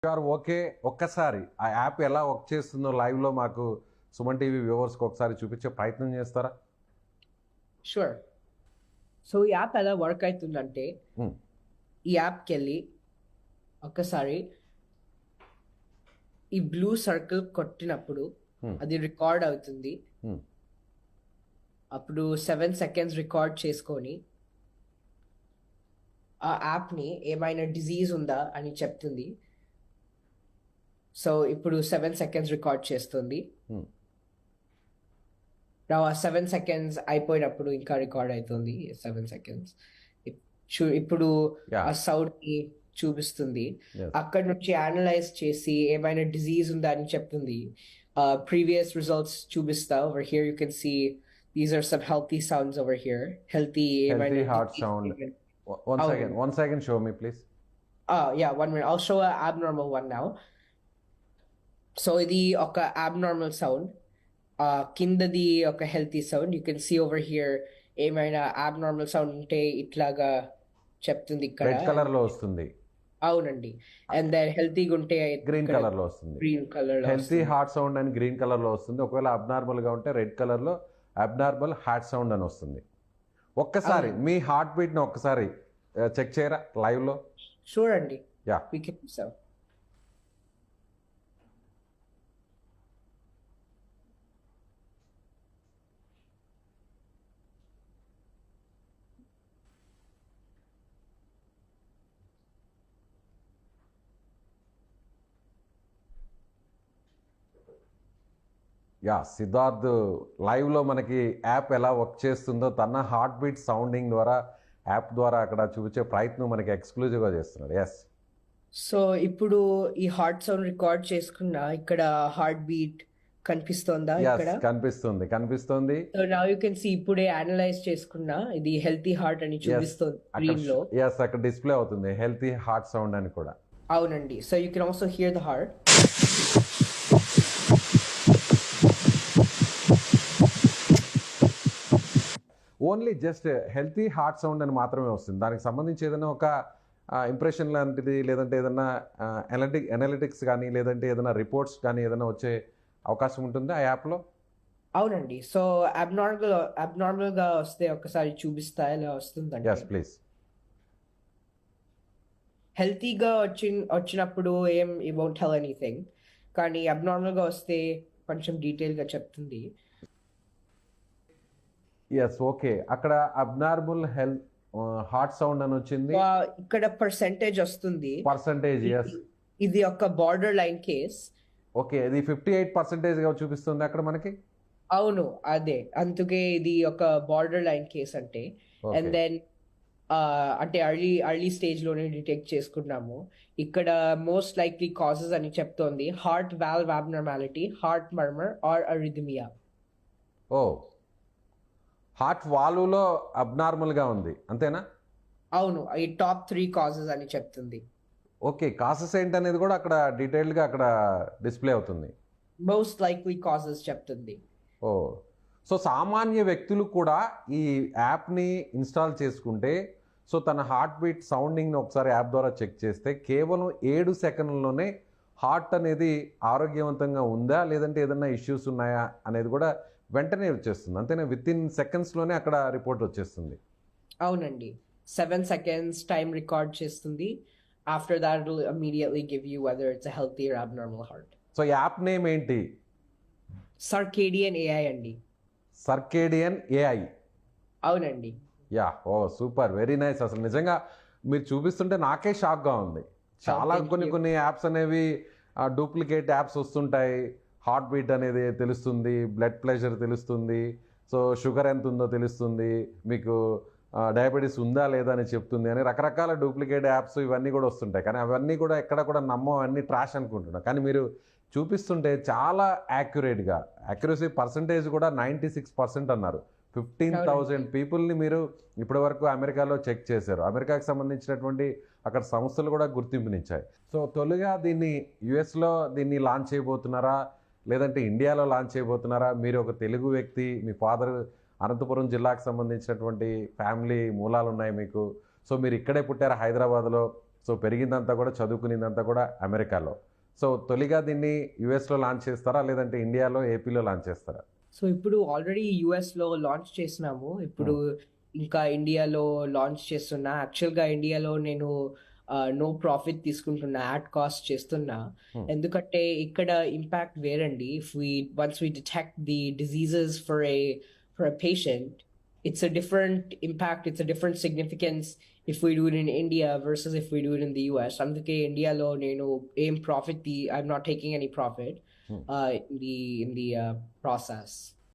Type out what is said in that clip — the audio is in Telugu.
గారు ఓకే. ఒక్కసారి ఆ యాప్ ఎలా వర్క్ చేస్తుందో లైవ్‌లో మాకు సుమన్ టీవీ వ్యూవర్స్‌కి ఒకసారి చూపించే ప్రయత్నం చేస్తారా? షూర్. సో, ఈ యాప్ ఎలా వర్క్ అయితుందంటే, హ్మ్. ఈ యాప్‌కెళ్ళి ఒక్కసారి ఈ బ్లూ సర్కిల్ కొట్టినప్పుడు హ్మ్. అది రికార్డ్ అవుతుంది. హ్మ్. అప్పుడు 7 సెకండ్స్ రికార్డ్ చేసుకొని, ఆ యాప్‌ని ఏమైనా డిసీజ్ ఉందా అని చెప్తుంది. సో, ఇప్పుడు 7 సెకండ్స్ రికార్డ్ చేస్తుంది. హ్మ్. ఆ 7 సెకండ్స్ అయిపోయినప్పుడు ఇంకా రికార్డ్ అయితుంది 7 సెకండ్స్. ఇప్పుడు ఆ యాహ్! సౌండ్‌ని చూపిస్తుంది. యెస్. అక్కడి నుంచి అనలైజ్ చేసి ఏమైనా డిసీజ్ ఉందా అని చెప్తుంది. ప్రీవియస్ రిజల్ట్స్ చూపిస్తా. Over here you can see these are some healthy sounds over here. Healthy healthy ఏమైనా హార్ట్ డిసీజ్ సౌండ్. ఏమైనా సెకండ్. అవునండి. 1 second show me please. Yeah! 1 minute. I'll show a abnormal one now. So, ఇది ఒక అబ్నార్మల్ సౌండ్. కిందది ఒక healthy sound. You can see over here ఏమైనా అబ్నార్మల్ సౌండ్ ఉంటే ఇట్లాగా చెప్తుంది ఇక్కడ. రెడ్ కలర్‌లో వస్తుంది. అవునండి. అండ్ దెన్ హెల్తీగుంటే గ్రీన్ ఇక్కడ కలర్‌లో వస్తుంది. గ్రీన్ కలర్‌లో హెల్తీ వస్తుంది. హార్ట్ సౌండ్ అని గ్రీన్ కలర్‌లో వస్తుంది. ఒకవేళ అబ్నార్మల్‌గా ఉంటే రెడ్ కలర్‌లో అబ్నార్మల్ హార్ట్ సౌండ్ అని వస్తుంది. ఒక్కసారి అవునండి. మీ హార్ట్ బీట్‌ని ఒక్కసారి చెక్ చేయరా లైవ్‌లో? షూర్ అండి. Yeah! We can so. Siddharth లైవ్‌లో మనకి యాప్ ఎలా వర్క్ చేస్తుందో తన హార్ట్ బీట్ సౌండింగ్ ద్వారా యాప్ ద్వారా అక్కడ చూపించే ప్రయత్నం మనకి ఎక్స్‌క్లూజివ్‌గా చేస్తున్నాడు. యెస్. సో, ఇప్పుడు ఈ హార్ట్ సౌండ్ రికార్డ్ చేసుకున్న ఇక్కడ హార్ట్ బీట్ కనిపిస్తోందా ఇక్కడ? కనిపిస్తుంది. కనిపిస్తుంది. So, now you can see ఇప్పుడే అనలైజ్ చేసుకున్న ఇది హెల్తీ హార్ట్ అని యెస్. చూపిస్తోంది అక్కడ స్క్రీన్‌లో. అక్కడ డిస్‌ప్లే అవుతుంది. హెల్తీ హార్ట్ సౌండ్ అని కూడా. అవునండి. So, you can also here the heart. Only just healthy heart sound అని మాత్రమే వస్తుంది. దానికి సంబంధించి ఏదైనా ఒక ఇంప్రెషన్ లాంటిది లేదంటే ఏదన్నా అనలిటిక్స్ గానీ, లేదంటే ఏదైనా రిపోర్ట్స్ కానీ ఏదైనా వచ్చే అవకాశం ఉంటుందా ఆ యాప్‌లో? అవునండి. సో, అబ్నార్మల్‌గా వస్తే ఒక్కసారి చూపిస్తా ఎలా వస్తుందంటే. Yes please. హెల్తీగా వచ్చినప్పుడు ఇట్ వోంట్ టెల్ ఎనీథింగ్. కానీ అబ్నార్మల్‌గా వస్తే కొంచెం డీటెయిల్‌గా చెప్తుంది. ఓకే. అక్కడ అబ్నార్మల్ హార్ట్ సౌండ్ అని వచ్చింది. ఇక్కడ పర్సెంటేజ్ వస్తుంది. పర్సెంటేజ్ ఇది ఇది ఒక బార్డర్ లైన్ కేస్. ఓకే. ఇది 58%గా చూపిస్తుంది అక్కడ మనకి. అవును. అదే. అందుకే ఇది ఒక బార్డర్ లైన్ కేస్ అంటే. And okay. దెన్ అంటే ఎర్లీ స్టేజ్‌లోనే డిటెక్ట్ చేసుకున్నాము. ఇక్కడ మోస్ట్ లైక్లీ కాజెస్ అని చెప్తోంది. Heart valve abnormality, heart murmur or arrhythmia. Oh! Heart వాల్వ్‌లో అబ్నార్మల్‌గా ఉంది. అంతేనా? అవును. ఈ టాప్ 3 కాజెస్ అని చెప్తుంది. ఓకే. కాసెస్ ఏంటనేది కూడా అక్కడ డీటెయిల్డ్‌గా అక్కడ డిస్‌ప్లే అవుతుంది. మోస్ట్ లైక్లీ కాజెస్ చెప్తుంది. ఓహ్! సో, సామాన్య వ్యక్తులు కూడా ఈ యాప్‌ని ఇన్‌స్టాల్ చేసుకుంటే, సో, తన హార్ట్ బీట్ సౌండింగ్‌ని ఒకసారి యాప్ ద్వారా చెక్ చేస్తే కేవలం 7 సెకన్లలోనే హార్ట్ అనేది ఆరోగ్యవంతంగా ఉందా? లేదంటే ఏదన్నా ఇష్యూస్ ఉన్నాయా? అనేది కూడా వెంటనే వచ్చేస్తుంది. అంతేనా? వితిన్ సెకండ్స్‌లోనే అక్కడ రిపోర్ట్ వచ్చేస్తుంది. అవునండి. 7 సెకండ్స్ టైమ్ రికార్డ్ చేస్తుంది. After that it will immediately give you whether it's a healthy or abnormal heart. So, app name ఏంటి? సర్కేడియన్ ఏఐ అండి. Circadian AI. అవునండి. ఓహ్! సూపర్. Very nice. అసలు నిజంగా మీరు చూపిస్తుంటే నాకే షాక్‌గా ఉంది. చాలా థాంక్ యూ. కొన్ని యాప్స్ అనేవి డూప్లికేట్ యాప్స్ వస్తుంటాయి. హార్ట్ బీట్ అనేది తెలుస్తుంది. బ్లడ్ ప్రెషర్ తెలుస్తుంది. సో, షుగర్ ఎంతుందో తెలుస్తుంది. మీకు డయాబెటిస్ ఉందా లేదా అని చెప్తుంది అని రకరకాల డూప్లికేట్ యాప్స్ ఇవన్నీ కూడా వస్తుంటాయి. కానీ అవన్నీ కూడా ఎక్కడ కూడా నమ్మం, అన్నీ ట్రాష్ అనుకుంటున్నాం. కానీ మీరు చూపిస్తుంటే చాలా యాక్యురసీ పర్సెంటేజ్ కూడా 96% అన్నారు. 15,000 అవునండి. పీపుల్‌ని మీరు ఇప్పటివరకు అమెరికాలో చెక్ చేశారు. అమెరికాకి సంబంధించినటువంటి అక్కడ సంస్థలు కూడా గుర్తింపునిచ్చాయి. సో, తొలిగా యూఎస్‌లో దీన్ని లాంచ్ చేయబోతున్నారా? లేదంటే ఇండియాలో లాంచ్ చేయబోతున్నారా? మీరు ఒక తెలుగు వ్యక్తి, మీ ఫాదర్ అనంతపురం జిల్లాకు సంబంధించినటువంటి ఫ్యామిలీ మూలాలున్నాయి మీకు. సో, మీరు ఇక్కడే పుట్టారు హైదరాబాద్‌లో. సో పెరిగిందంతా కూడా చదువుకునేదంతా కూడా అమెరికాలో. సో తొలిగా దీన్ని యుఎస్లో లాంచ్ చేస్తారా, లేదంటే ఇండియాలో ఏపీలో లాంచ్ చేస్తారా? సో ఇప్పుడు ఆల్రెడీ యుఎస్లో లాంచ్ చేసినాము. ఇప్పుడు ఇంకా ఇండియాలో లాంచ్ చేస్తున్నా. యాక్చువల్గా ఇండియాలో నేను నో ప్రాఫిట్ తీసుకుంటున్నా, యాడ్ కాస్ట్ చేస్తున్నా. ఎందుకంటే ఇక్కడ ఇంపాక్ట్ వేరండి. Once we detect the diseases for a patient, it's a different impact, it's a different significance if we do it in India versus if we do it in the US. అందుకే ఇండియాలో నేను ఏం profit I'm not taking any profit in the process.